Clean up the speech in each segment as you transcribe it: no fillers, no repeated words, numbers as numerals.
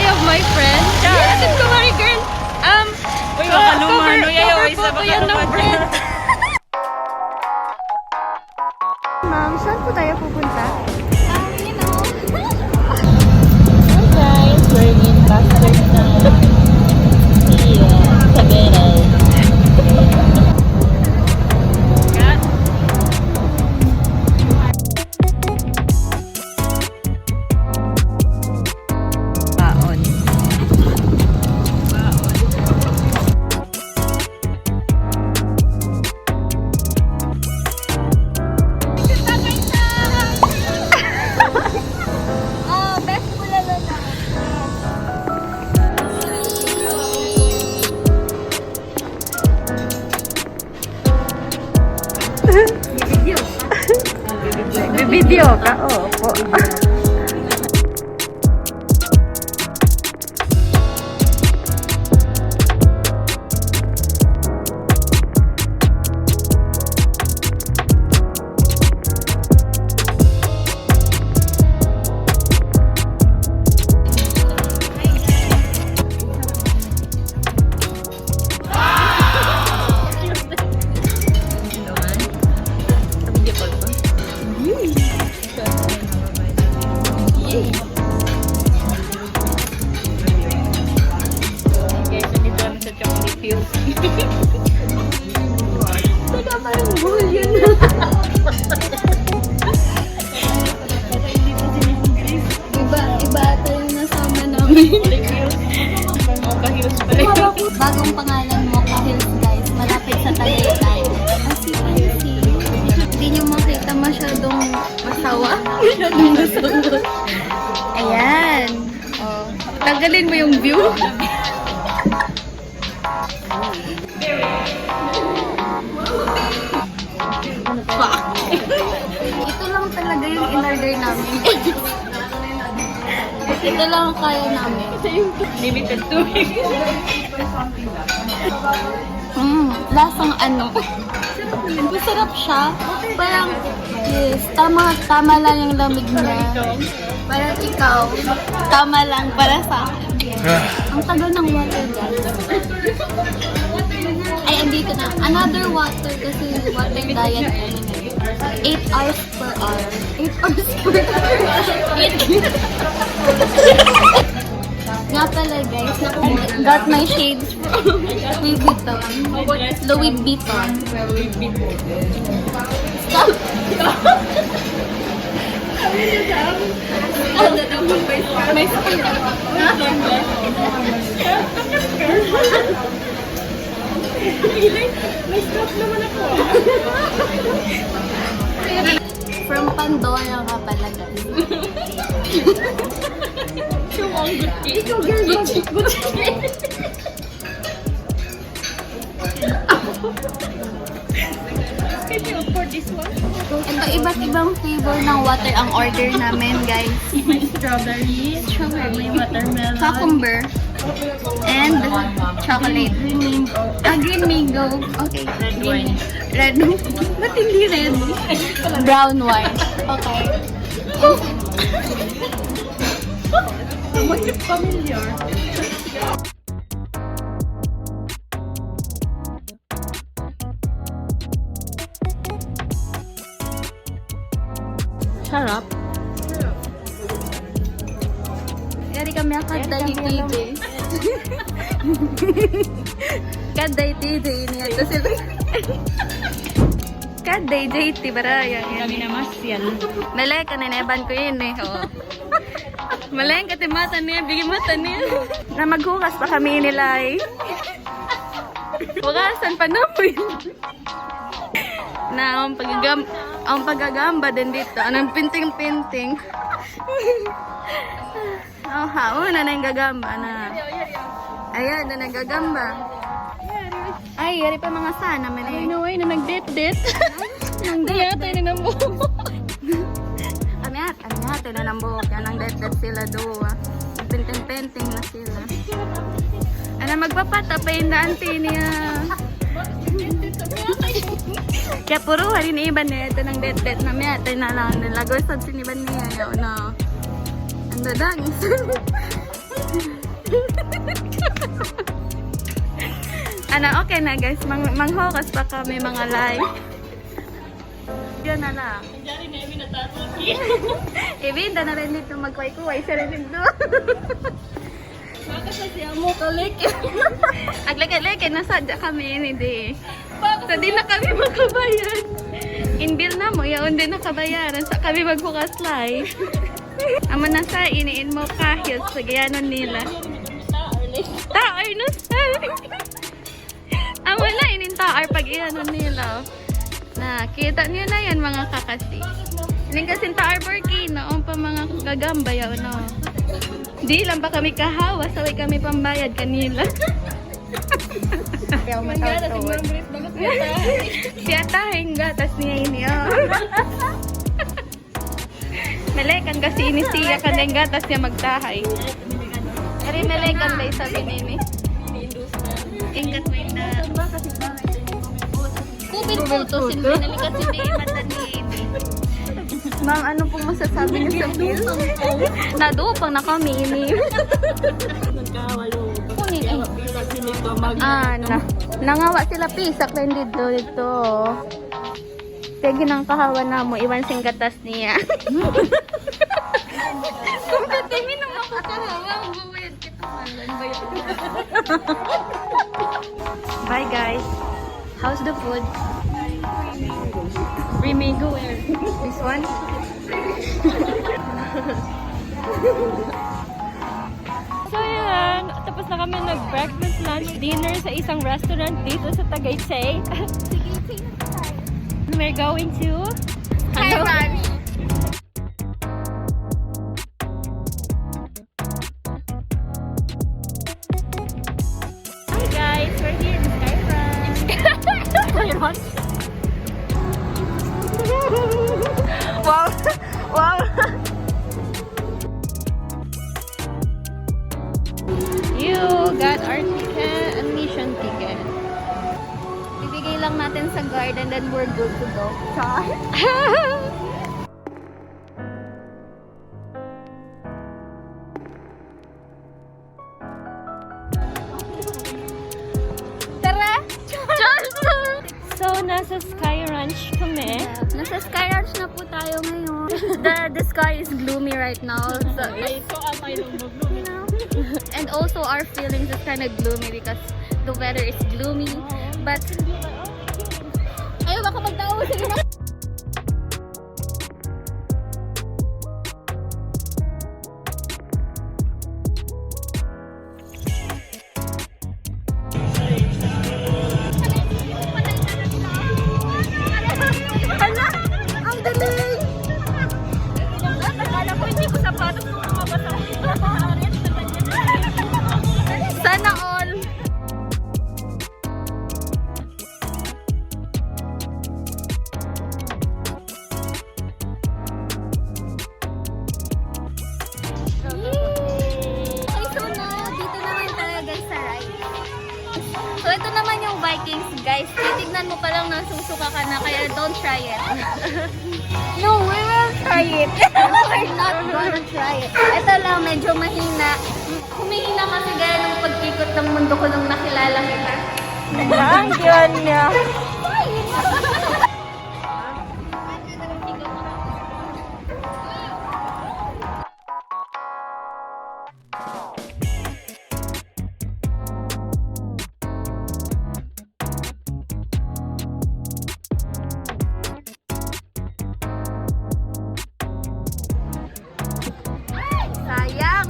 bahay of my friend. Atin ko mari girl. Uy, makalumano yayo. Cover Isa photo yan ng friend. Ma'am, saan po tayo pupunta? You know. Hi guys, we're in Bastard na. Cagaray. Baon. Best bulalo na. Bibidyo ka, opo. Guys, nandito kami sa Chocolate Hills. Teka, parang bull yun. Iba ata yung nasama namin. Chocolate Hills. Mocha Hills pa rin. Bagong pangalan mo, Kahils guys. Malapit sa Tagaytay. Hindi nyo makita masyadong masawa. Masyadong masawa. Ayan. Oh. Tagalin mo yung view. Ito lang talaga yung in-order namin. Ito lang ang kaya namin. Limited to weeks. Lasang ano. Masarap siya. Parang, yes, tama lang yung lamig niya. Parang ikaw, tama lang para sa akin. Ang tagal ng water guys. Ay, andito na. Another water kasi water diet namin. 8 hours per hour. 8 hours per hour. Nga pala guys, got my shades from Louis Vuitton. Louis Vuitton. Stop! May skin. May stop naman ako. From Pandora nga pala guys. Ikaw girl, Can you afford this one? Ito, iba't ibang flavor ng water ang order namin, guys. May strawberry, Strawberry, may watermelon, cucumber, and chocolate. green mango, Green mango. Okay. red wine. Red. Ba't hindi red? Brown wine. Okay. Someone familiar. Sarap. Yari kami ang kaday TJ. Kaday TJ niya. Ito sila. Kaday JT baraya. Kami na masyal. Malay ka na neban ko yun eh. Oo. Malay ka mata niya. Bigyan mata niya. Na maghukas pa kami nila eh. Hukasan pa namin. Na ang paggagamba din dito. Anong pinting-pinting. Oh, una na yung gagamba na. Ayan, na nagagamba. Ay, yari pa mga sana. Ay, no way, na nag-date-date. Nang Hindi yata yun ang buo. Ano na ng buhok. Yan ang det-det sila doon. Penting-penting na sila. Ano, magpapatapay na auntie niya. Kaya puro hari ni Iban niya. Ito ng det-det na miya. Ito na lang. Nilagosad si Iban niya. Yaw na. Ang dadangis. Ano, okay na guys. Manghokas pa kami mga live. Yun na lang. Nandiyan na yung natatong. Ibinda na rin dito magkuhay-kuhay sa rin dito. Baka sa siya mo kalik. Aglag-aglag, nasadya kami, hindi. So, di na kami makabayan. In-bill na mo, yaon din nakabayaran. Sa kami magbukas live. Ama na sa, iniin mo kahit sa gayanon nila. Taar na sa. Ama na, inin taar pag ianon nila. Nakita niyo na yan mga kakasi. Inin kasing taar Burkina, o pa mga gagamba yaon no. Di lang ba kami kahawa, saway kami pambayad kanila. Kaya matawad. Siya tahing gatas niya ini oh. Melekan kasi ini siya kanang gatas niya magtahay. Ari melekan ba sabi nini? Ingat mo na. Kupin po to sinalikat si di mata ni ini. Ma'am, ano pong masasabi niyo sa bill? Nadupang na kami ini. Kunin ay. Nangawa sila pisak lang dito. Sige nang kahawa na mo, iwan sing gatas niya. Kung katimi nang ako kahawa, bumayad kita malan. Bye guys. How's the food? Remigo where? This one? So yan, tapos na kami nag-breakfast, lunch, dinner sa isang restaurant dito sa Tagaytay. We're going to Sky Ranch. Hi guys, we're here in Sky Ranch. Sky Ranch? Wow! Wow! You got our ticket, admission ticket. Bibigay lang natin sa guard and then we're good to go. Char! Tara! Char! So, nasa Sky Ranch kami. Nasa Sky Ranch na po tayo ngayon. The sky is gloomy right now. So, and also our feelings is kind of gloomy because the weather is gloomy. But ayaw baka magtao. Sige na. Hala! Ang galing! Akala ko hindi ko sapatos kung mabasa. Sana all! Okay, so na, dito naman tayo guys sa ride. So ito naman yung Vikings guys. Titignan mo pa lang nasusuka ka na kaya don't try it. No, we will try it. We're not gonna try it. Ito lang, medyo mahina. Humihina kasi gaya ng pagkikot ng mundo ko nung nakilala kita. Ang yun niya. Sayang!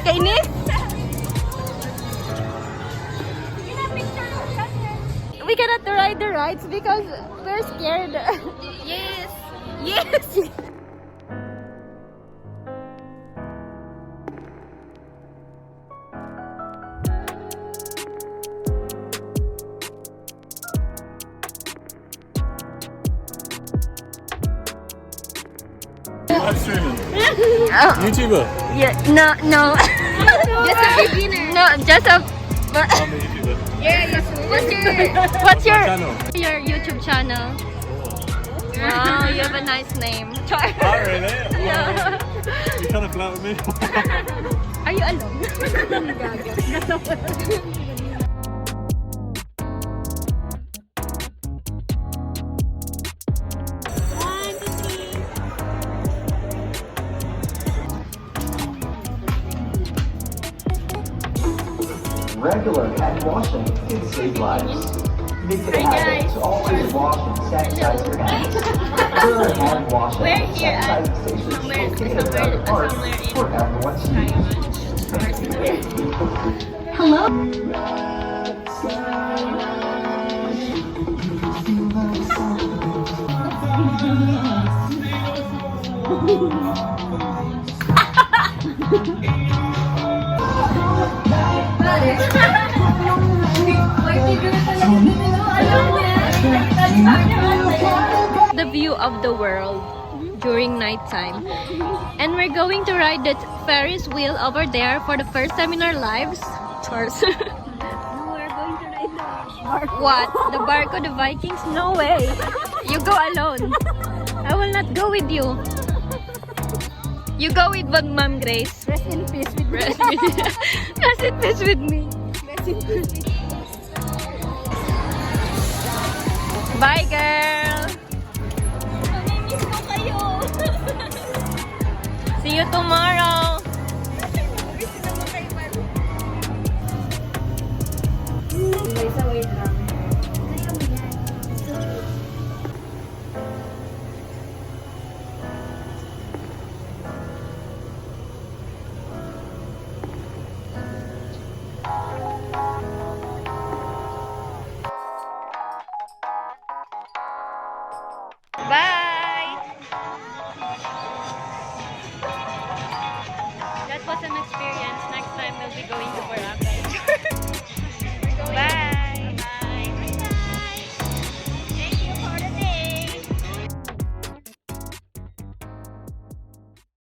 Kainis? We cannot ride the rides because we're scared. Yes! Yes! Live streaming. Oh, YouTuber. yeah, no. Just a beginner. No, just a I'm a YouTuber. What's your Channel. your YouTube channel? Wow, you have a nice name. Oh, really? Yeah. You trying to flirt with me? Are you alone? Regular hand washing can save lives. Make it a habit to always wash and sanitize your hands. There are hand washing and sanitizing stations located around the park for everyone to use. The view of the world during nighttime. And we're going to ride the Ferris wheel over there for the first time in our lives. Chars. We're going to ride the What? The bark of the Vikings? No way. You go alone. I will not go with you. You go with Ma'am Grace. Rest in peace with me. Rest in peace with me. Rest in peace with me. Bye, girl. Namimiss ko kayo. See you tomorrow. Gusto na mo kayo, man. Wait lang. Bye. That was an experience. Next time we'll be going to Boracay.